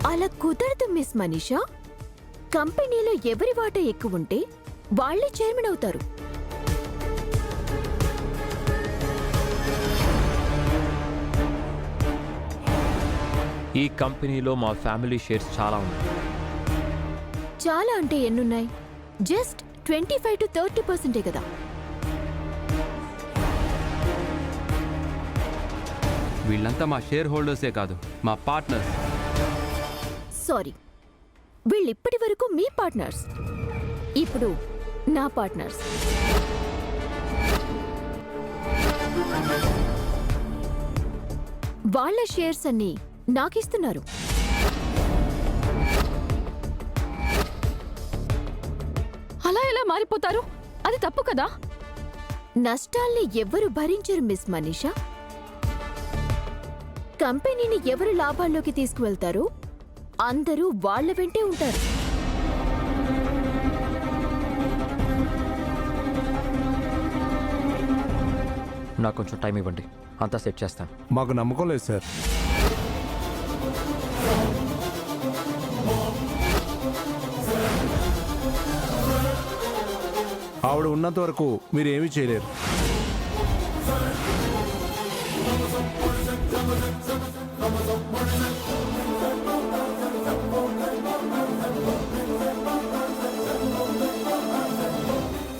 అలా కుదరదు మిస్ మనీషా. కంపెనీలో ఎవరి వాటా ఎక్కువుంటే వాళ్లే చైర్మన్ అవుతారు. ఈ కంపెనీలో మా ఫ్యామిలీ షేర్స్ చాలా ఉన్నాయి. చాలా అంటే ఎన్నున్నాయి? జస్ట్ 25 to 30% కదా. వీళ్ళంతా మా షేర్ హోల్డర్సే కాదు, మా పార్ట్నర్స్. సారీ, వీళ్ళిప్పటి వరకు మీ పార్ట్నర్స్, ఇప్పుడు నా పార్ట్నర్స్. వాళ్ళ షేర్స్ అన్ని నాకిస్తున్నారు. అలా ఎలా మారిపోతారు? అది తప్పు కదా. నష్టాల్ని ఎవరు భరించరు మిస్ మనీషా. కంపెనీని ఎవరు లాభాల్లోకి తీసుకువెళ్తారో అందరూ వాళ్ల వెంటే ఉంటారు. నాకు కొంచెం టైం ఇవ్వండి, అంతా సెట్ చేస్తాను. మాకు నమ్మకం లేదు సార్. ఆవిడ ఉన్నంత వరకు మీరు ఏమీ చేయలేరు.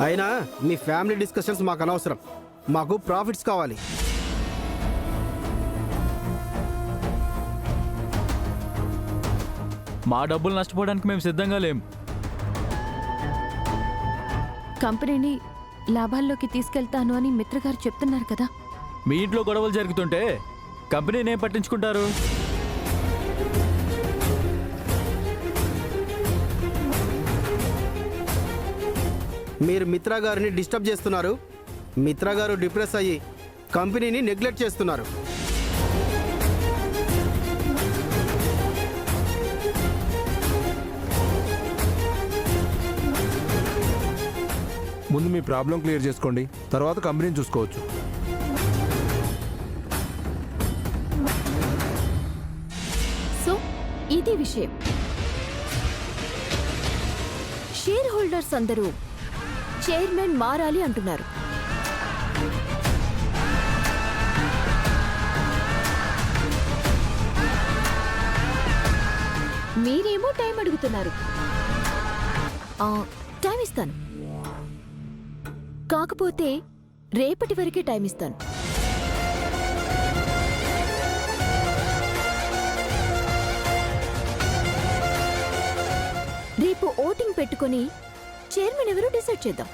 అయినా మీ ఫ్యామిలీ డిస్కషన్స్ మాకు అనవసరం. మాకు ప్రాఫిట్స్ కావాలి. మా డబ్బులు నష్టపోవడానికి మేము సిద్ధంగా లేం. కంపెనీని లాభాల్లోకి తీసుకెళ్తాను అని మిత్రగారు చెప్తున్నారు కదా. మీ ఇంట్లో గొడవలు జరుగుతుంటే కంపెనీని ఏం పట్టించుకుంటారు? మీరు మిత్రా గారిని డిస్టర్బ్ చేస్తున్నారు. మిత్రా గారు డిప్రెస్ అయ్యి కంపెనీని నెగ్లెక్ట్ చేస్తున్నారు. ముందు మీ ప్రాబ్లం క్లియర్ చేసుకోండి, తర్వాత కంపెనీని చూసుకోవచ్చు. సో ఇది విషయం. షేర్ హోల్డర్స్ అందరూ చైర్మన్ మారాలి అంటున్నారు. మీరేమో టైం అడుగుతున్నారు. టైం ఇస్తాను, కాకపోతే రేపటి వరకే టైం ఇస్తాను. రేపు ఓటింగ్ పెట్టుకుని చైర్మన్ ఎవరో డిసైడ్ చేద్దాం.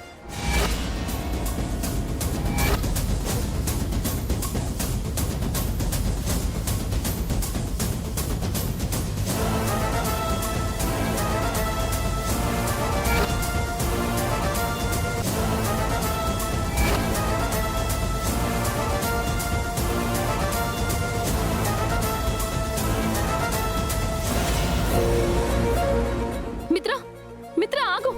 మిత్ర, మిత్ర ఆగు.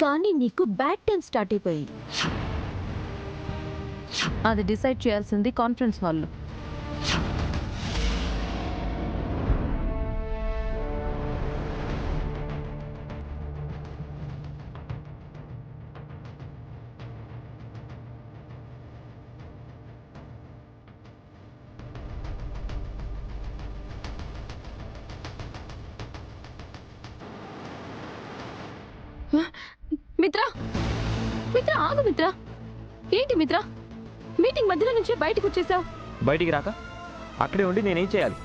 కానీ నీకు బ్యాడ్ టైం స్టార్ట్ అయిపోయింది. అది డిసైడ్ చేయాల్సింది కాన్ఫరెన్స్ హాల్లో. మిత్ర, మిత్ర ఆగు. మిత్ర, ఏంటి మిత్ర, మీటింగ్ మధ్యలో నుంచే బయటకు వచ్చేసావు? బయటికి రాక అక్కడే ఉండి నేనేం చేయాలి?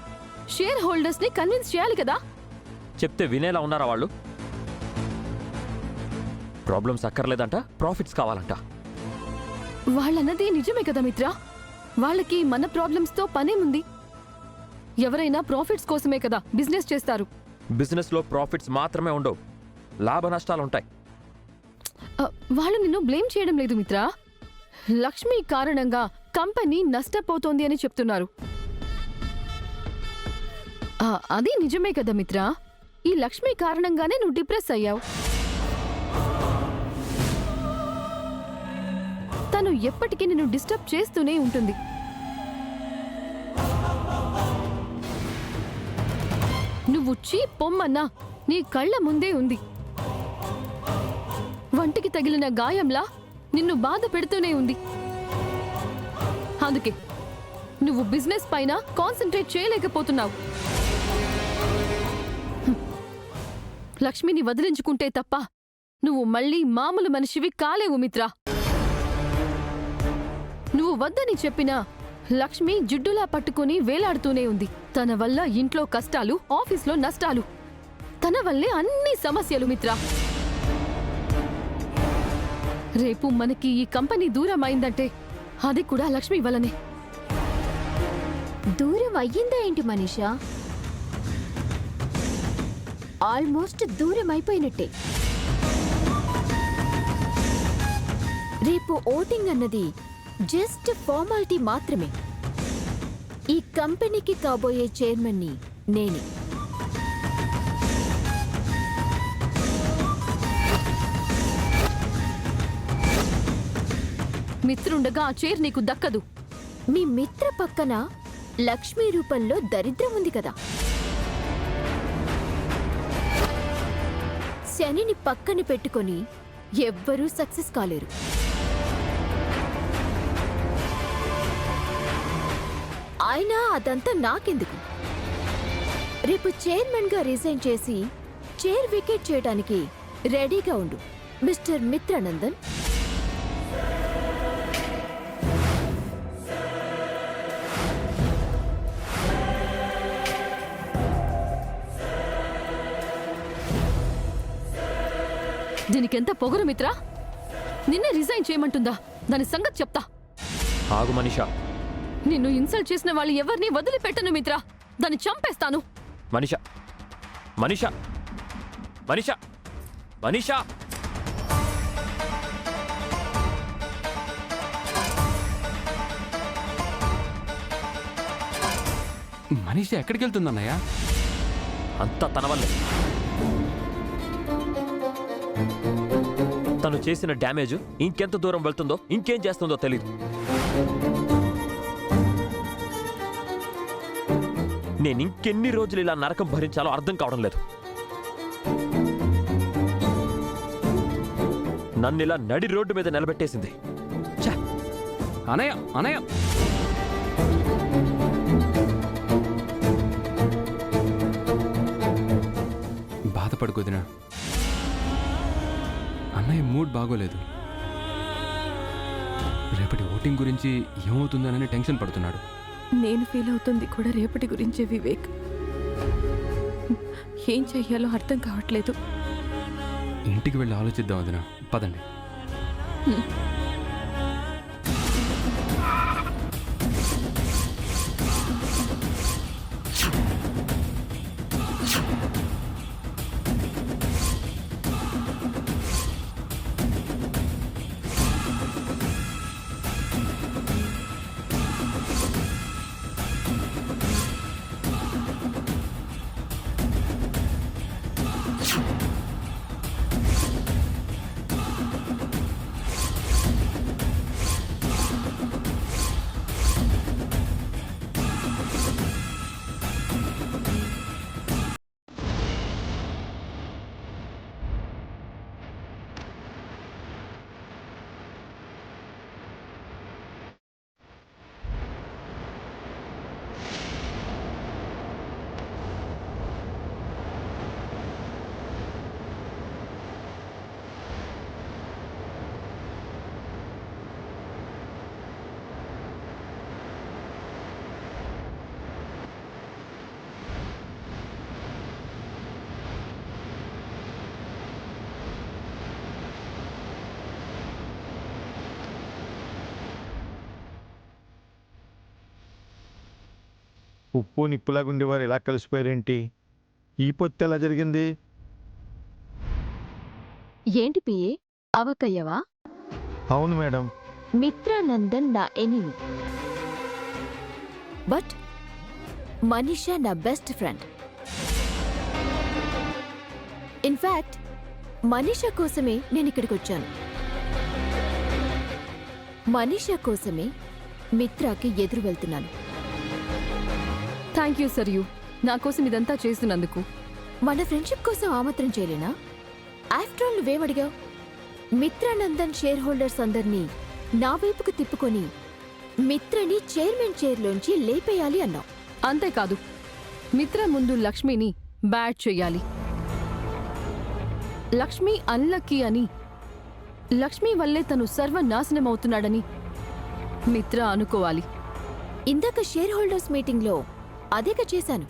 షేర్ హోల్డర్స్ ని కన్విన్స్ చేయాలి కదా. చెప్తే వినేలా ఉన్నారా వాళ్ళు? ప్రాబ్లమ్స్ అక్కర్లేదంట, ప్రాఫిట్స్ కావాలంట. వాళ్ళన్నది నిజమే కదా మిత్ర. వాళ్ళకి మన ప్రాబ్లమ్స్ తో పనేముంది? ఎవరైనా ప్రాఫిట్స్ కోసమే కదా బిజినెస్ చేస్తారు. బిజినెస్లో ప్రాఫిట్స్ మాత్రమే ఉండవు, లాభ నష్టాలు ఉంటాయి. వాళ్ళు నిన్ను బ్లేమ్ చేయడం లేదు మిత్ర. లక్ష్మి కారణంగా కంపెనీ నష్టపోతోంది అని చెప్తున్నారు. అది నిజమే కదా మిత్ర. ఈ లక్ష్మి కారణంగానే నువ్వు డిప్రెస్ అయ్యావు. తను ఎప్పటికీ నిన్ను డిస్టర్బ్ చేస్తూనే ఉంటుంది. నువ్వు చీప్ పొమ్మన్నా నీ కళ్ళ ముందే ఉంది. వంటికి తగిలిన గాయంలా నిన్ను బాధ పెడుతూనే ఉంది. అందుకే నువ్వు బిజినెస్ పైన కాన్సన్ట్రేట్ చేయలేకపోతున్నావు. లక్ష్మిని వదిలించుకుంటే తప్ప నువ్వు మళ్ళీ మామూలు మనిషివి కాలేవు మిత్ర. నువ్వు వద్దని చెప్పినా లక్ష్మి జిడ్డులా పట్టుకుని వేలాడుతూనే ఉంది. తన వల్ల ఇంట్లో కష్టాలు, ఆఫీస్లో నష్టాలు, తన వల్లే అన్ని సమస్యలు మిత్ర. రేపు మనకి ఈ కంపెనీ దూరం అయిందంటే అది కూడా లక్ష్మి వల్లనే. దూరం అయ్యిందా ఏంటి మనీషా? ఆల్మోస్ట్ దూరం అయిపోయినట్టే. రేపు ఓటింగ్ అన్నది జస్ట్ ఫార్మాలిటీ మాత్రమే. ఈ కంపెనీకి కాబోయే చైర్మన్ని నేనే. మిత్రుండగా ఆ చైర్ నీకు దక్కదు. మీ మిత్ర పక్కన లక్ష్మీ రూపంలో దరిద్రం ఉంది కదా. శనిని పక్కన పెట్టుకొని ఎవ్వరూ సక్సెస్ కాలేరు. అయినా అదంతా నాకెందుకు? రేపు చైర్మన్ గా రిజైన్ చేసి చైర్ వికెట్ చేయడానికి రెడీగా ఉండు మిస్టర్ మిత్రానందన్. దీనికెంత పొగరు మిత్ర. నిన్నే రిజైన్ చేయమంటుందా? దాని సంగతి చెప్తా. ఆగు మనీషా. నిన్ను ఇన్సల్ట్ చేసిన వాళ్ళు ఎవరిని వదిలిపెట్టను మిత్ర. దాన్ని చంపేస్తాను. మనీషా, మనీషా, మనీషా, మనీషా. మనీష ఎక్కడికి వెళ్తుందన్నయ్య? అంతా తన వల్లే. తను చేసిన డ్యామేజ్ ఇంకెంత దూరం వెళ్తుందో, ఇంకేం చేస్తుందో తెలీదు. నేను ఇంకెన్ని రోజులు ఇలా నరకం భరించాలో అర్థం కావడం లేదు. నన్ను ఇలా నడి రోడ్డు మీద నిలబెట్టేసింది. ఛ! అనయ్య, అనయ్య, బాధపడుకోదినా. అన్నయ్య మూడ్ బాగోలేదు. రేపటి ఓటింగ్ గురించి ఏమవుతుందోనని టెన్షన్ పడుతున్నాడు. నేను ఫీల్ అవుతుంది కూడా రేపటి గురించే వివేక్. ఏం చెయ్యాలో అర్థం కావట్లేదు. ఇంటికి వెళ్ళి ఆలోచిద్దాం వదినా. పదండి. ఉప్పు నిప్పులాగా ఉండేవారు ఇలా కలిసిపోయారేంటి? ఈ పొత్తు ఎలా జరిగింది? ఏంటి పిఏ అవకయ్యవా? అవును మేడం. మిత్రానందన్ నా ఎనిమి, బట్ మనీషా నా బెస్ట్ ఫ్రెండ్. ఇన్ఫాక్ట్ మనీషా కోసమే నేను ఇక్కడికి వచ్చాను. మనీషా కోసమే మిత్రాకి ఎదురు వెళ్తున్నాను. థ్యాంక్ యూ సర్ యూ నా కోసం ఇదంతా చేస్తున్నందుకు. మన ఫ్రెండ్షిప్ కోసం ఆమత్రం చేయలేనా? ఆఫ్టర్ ఆల్ నువ్వేమడిగావు? మిత్రానందన్ షేర్ హోల్డర్స్ అందర్నీ నా వైపుకు తిప్పుకొని మిత్రని చైర్మన్ చైర్లోంచి లేపేయాలి అన్నావు. అంతేకాదు, మిత్ర ముందు లక్ష్మిని బ్యాడ్ చెయ్యాలి. లక్ష్మి అన్లక్కీ అని, లక్ష్మి వల్లే తను సర్వనాశనమవుతున్నాడని మిత్ర అనుకోవాలి. ఇందాక షేర్ హోల్డర్స్ మీటింగ్లో అదేక చేశాను.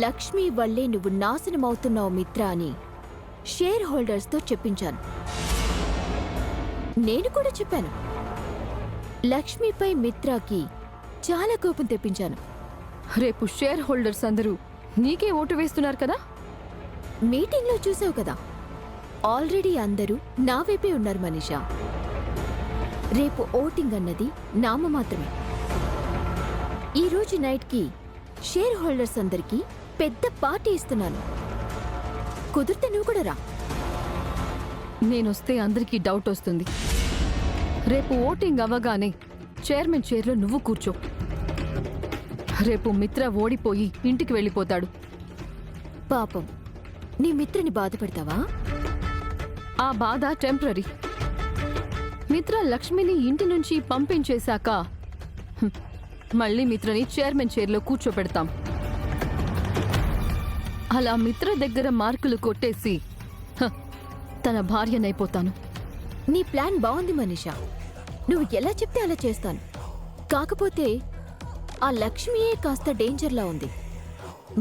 లక్ష్మి వల్లే నువ్వు నాశనమవుతున్నావు మిత్ర అని షేర్ హోల్డర్స్తో చెప్పించాను. నేను కూడా చెప్పాను, లక్ష్మిపై మిత్రాకి చాలా కోపం తెప్పించాను. రేపు షేర్ హోల్డర్స్ అందరూ నీకే ఓటు వేస్తున్నారు కదా? మీటింగ్లో చూసావు కదా, ఆల్రెడీ అందరూ నా వైపే ఉన్నారు మనీషా. రేపు ఓటింగ్ అన్నది నామమాత్రమే. ఈరోజు నైట్కి షేర్ హోల్డర్స్ అందరికీ పెద్ద పార్టీ ఇస్తున్నాను. కుదిరితే నువ్వు కూడా రా. నేనొస్తే అందరికీ డౌట్ వస్తుంది. రేపు ఓటింగ్ అవ్వగానే చైర్మన్ చైర్లో నువ్వు కూర్చో. రేపు మిత్ర ఓడిపోయి ఇంటికి వెళ్ళిపోతాడు. పాపం, నీ మిత్రని బాధపడతావా? ఆ బాధ టెంపరరీ. మిత్ర లక్ష్మిని ఇంటి నుంచి పంపించేశాక మళ్ళీ మిత్రని చైర్మన్ చైర్లో కూర్చోపెడతాం. అలా మిత్ర దగ్గర మార్కులు కొట్టేసి తన భార్యనైపోతాను. నీ ప్లాన్ బాగుంది మనీషా, నువ్వు ఎలా చెప్తే అలా చేస్తాను. కాకపోతే ఆ లక్ష్మియే కాస్త డేంజర్లా ఉంది.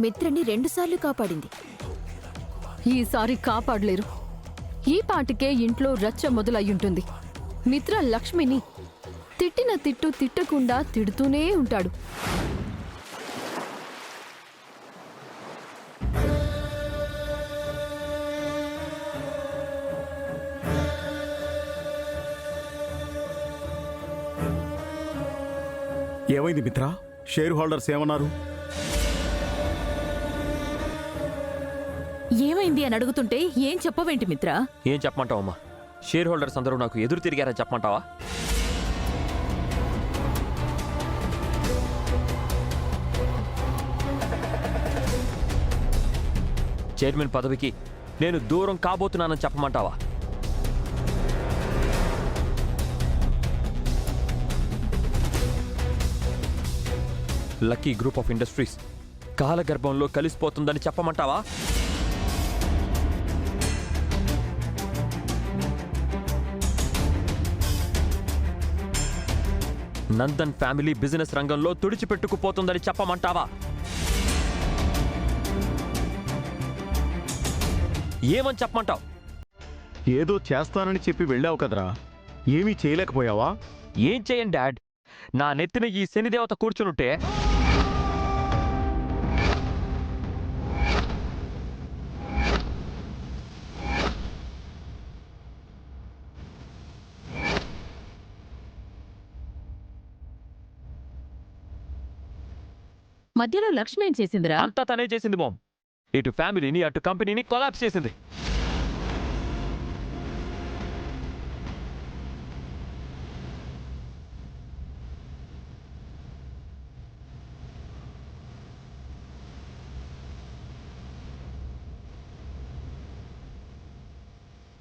మిత్రని 2 సార్లు కాపాడింది. ఈసారి కాపాడలేరు. ఈ పాటికే ఇంట్లో రచ్చ మొదలయ్యుంటుంది. మిత్ర లక్ష్మిని తిట్టిన తిట్టు తిట్టకుండా తిడుతూనే ఉంటాడు. ఏమైంది మిత్ర? షేర్ హోల్డర్స్ ఏమన్నారు? ఏమైంది అని అడుగుతుంటే ఏం చెప్పవేంటి మిత్ర? ఏం చెప్పమంటావమ్మా? షేర్ హోల్డర్స్ అందరూ నాకు ఎదురు తిరిగారని చెప్పమంటావా? చైర్మన్ పదవికి నేను దూరం కాబోతున్నానని చెప్పమంటావా? లక్కీ గ్రూప్ ఆఫ్ ఇండస్ట్రీస్ కాలగర్భంలో కలిసిపోతుందని చెప్పమంటావా? నందన్ ఫ్యామిలీ బిజినెస్ రంగంలో తుడిచిపెట్టుకుపోతుందని చెప్పమంటావా? ఏమని చెప్పమంటావు? ఏదో చేస్తానని చెప్పి వెళ్ళావు కదరా, ఏమీ చేయలేకపోయావా? ఏం చేయండి డాడ్? నా నెత్తిన ఈ శనిదేవత కూర్చునుంటే మధ్యలో లక్ష్మి ఏం చేసిందిరా? అంతా తనే చేసింది మామ్. ఇటు ఫ్యామిలీని అటు కంపెనీని కొలాప్స్ చేసింది.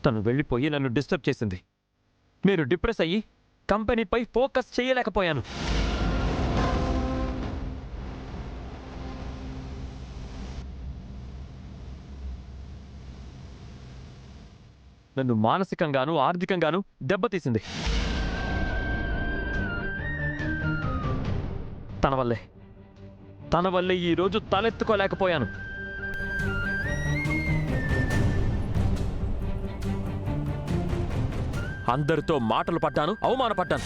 తను వెళ్ళిపోయి నన్ను డిస్టర్బ్ చేసింది. నేను డిప్రెస్ అయ్యి కంపెనీపై ఫోకస్ చేయలేకపోయాను. నన్ను మానసికంగాను ఆర్థికంగాను దెబ్బతీసింది. తన వల్లే ఈరోజు తలెత్తుకోలేకపోయాను. అందరితో మాటలు పడ్డాను, అవమానపడ్డాను.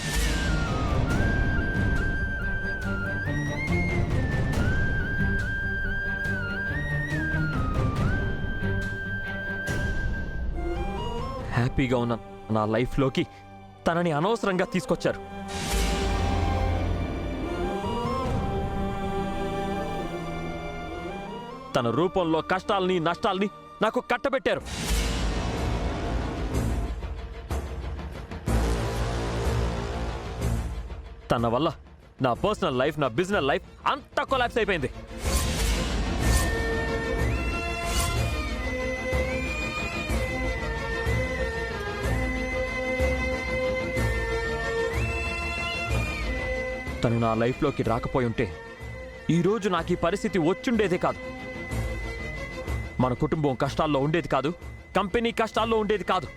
హ్యాపీగా ఉన్న నా లైఫ్లోకి తనని అనవసరంగా తీసుకొచ్చారు. తన రూపంలో కష్టాల్ని నష్టాల్ని నాకు కట్టబెట్టారు. తన వల్ల నా పర్సనల్ లైఫ్, నా బిజినెస్ లైఫ్ అంతా కొలాప్స్ అయిపోయింది. తను నా లైఫ్లోకి రాకపోయి ఉంటే ఈరోజు నాకు ఈ పరిస్థితి వచ్చుండేదే కాదు. మన కుటుంబం కష్టాల్లో ఉండేది కాదు, కంపెనీ కష్టాల్లో ఉండేది కాదు.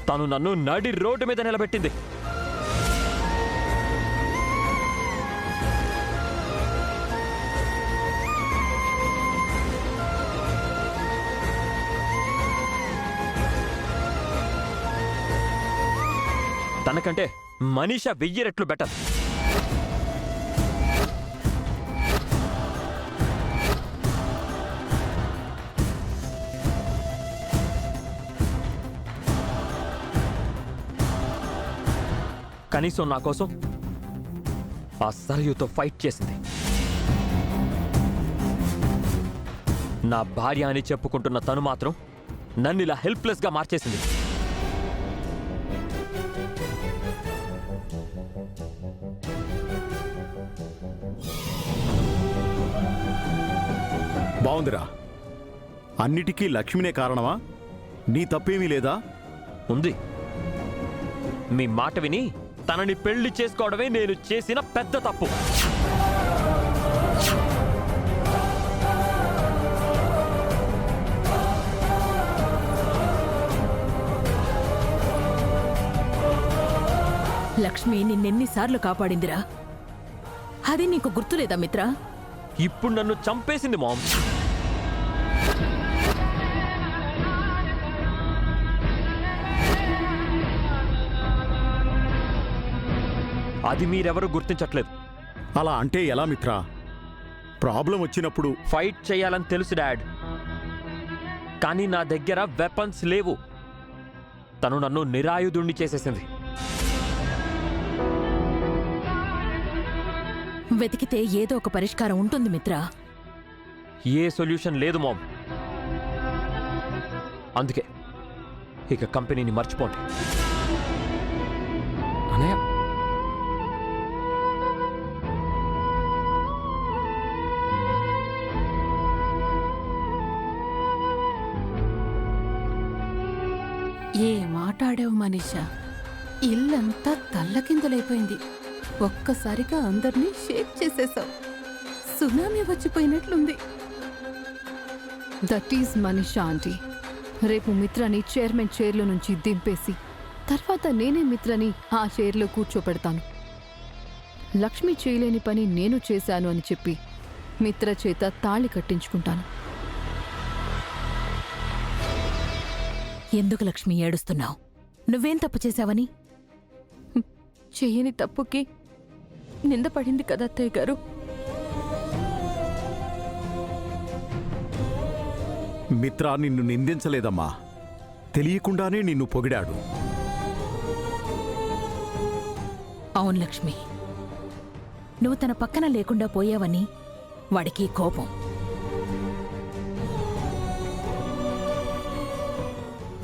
తను నన్ను నడి రోడ్డు మీద నిలబెట్టింది. తనకంటే మనీషా 1000 రెట్లు బెటర్. కనీసం నా కోసం ఆ సరయుతో ఫైట్ చేసింది. నా భార్య అని చెప్పుకుంటున్న తను మాత్రం నన్ను ఇలా హెల్ప్లెస్గా మార్చేసింది. బావుందిరా. అన్నిటికీ లక్ష్మినే కారణమా? నీ తప్పేమీ లేదా? ఉంది. మీ మాట విని తనని పెళ్లి చేసుకోవడమే నేను చేసిన పెద్ద తప్పు. లక్ష్మి నిన్నెన్నిసార్లు కాపాడిందిరా? అది నీకు గుర్తులేదా మిత్రా? ఇప్పుడు నన్ను చంపేసింది మామ్. అది మీరెవరూ గుర్తించట్లేదు. అలా అంటే ఎలా మిత్రా? ప్రాబ్లం వచ్చినప్పుడు ఫైట్ చేయాలని తెలుసు డాడ్, కానీ నా దగ్గర వెపన్స్ లేవు. తను నన్ను నిరాయుధుణ్ణి చేసేసింది. వెతికితే ఏదో ఒక పరిష్కారం ఉంటుంది మిత్రా. ఏ సొల్యూషన్ లేదు మామ్. అందుకే ఇక కంపెనీని మర్చిపోండి. అన్నయ్య, ఏ మాట్లాడావు మనీషా? ఇల్లంతా తల్లకిందులైపోయింది. ఒక్కసారిగా అందర్నీ షేక్ చేసేశావు. సునామీ వచ్చిపోయినట్లుంది. That is Manisha aunty. రేపు మిత్రని చైర్మన్ చైర్లో నుంచి దింపేసి తర్వాత నేనే మిత్రని ఆ చైర్లో కూర్చోపెడతాను. లక్ష్మి చేయలేని పని నేను చేశాను అని చెప్పి మిత్ర చేత తాళి కట్టించుకుంటాను. ఎందుకు లక్ష్మి ఏడుస్తున్నావు? నువ్వేం తప్పు చేశావని? చెయ్యని తప్పుకి నింద పడింది కదా అత్తయ్య గారు. మిత్రా నిన్ను నిందించలేదమ్మా, తెలియకుండానే నిన్ను పొగిడాడు. అవును లక్ష్మి, నువ్వు తన పక్కన లేకుండా పోయావని వాడికి కోపం.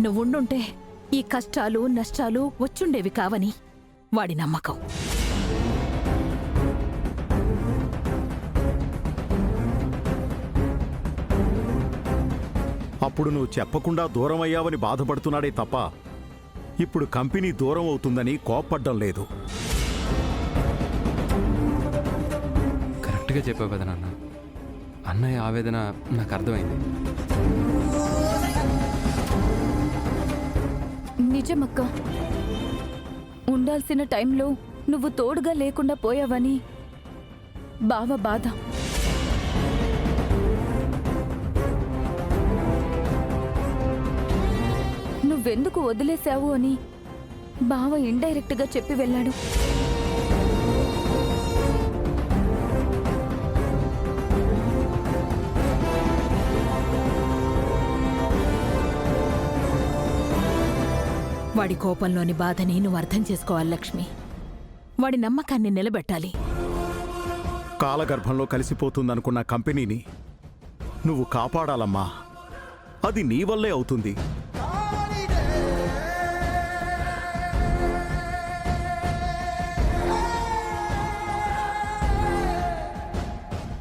నువ్వుండుంటే ఈ కష్టాలు నష్టాలు వచ్చుండేవి కావని వాడి నమ్మకం. అప్పుడు నువ్వు చెప్పకుండా దూరం అయ్యావని బాధపడుతున్నాడే తప్ప ఇప్పుడు కంపెనీ దూరం అవుతుందని కోప్పడ్డం లేదు. కరెక్ట్గా చెప్పావు కదా నాన్న. అన్నయ్య ఆవేదన నాకు అర్థమైంది. నిజమక్క, ఉండాల్సిన టైంలో నువ్వు తోడుగా లేకుండా పోయావని బావ బాధ. నువ్వెందుకు వదిలేశావు అని బావ ఇండైరెక్ట్గా చెప్పి వెళ్ళాడు. వాడి కోపంలోని బాధని నువ్వు అర్థం చేసుకోవాలి లక్ష్మి. వాడి నమ్మకాన్ని నిలబెట్టాలి. కాలగర్భంలో కలిసిపోతుందనుకున్న కంపెనీని నువ్వు కాపాడాలమ్మా. అది నీ వల్లే అవుతుంది.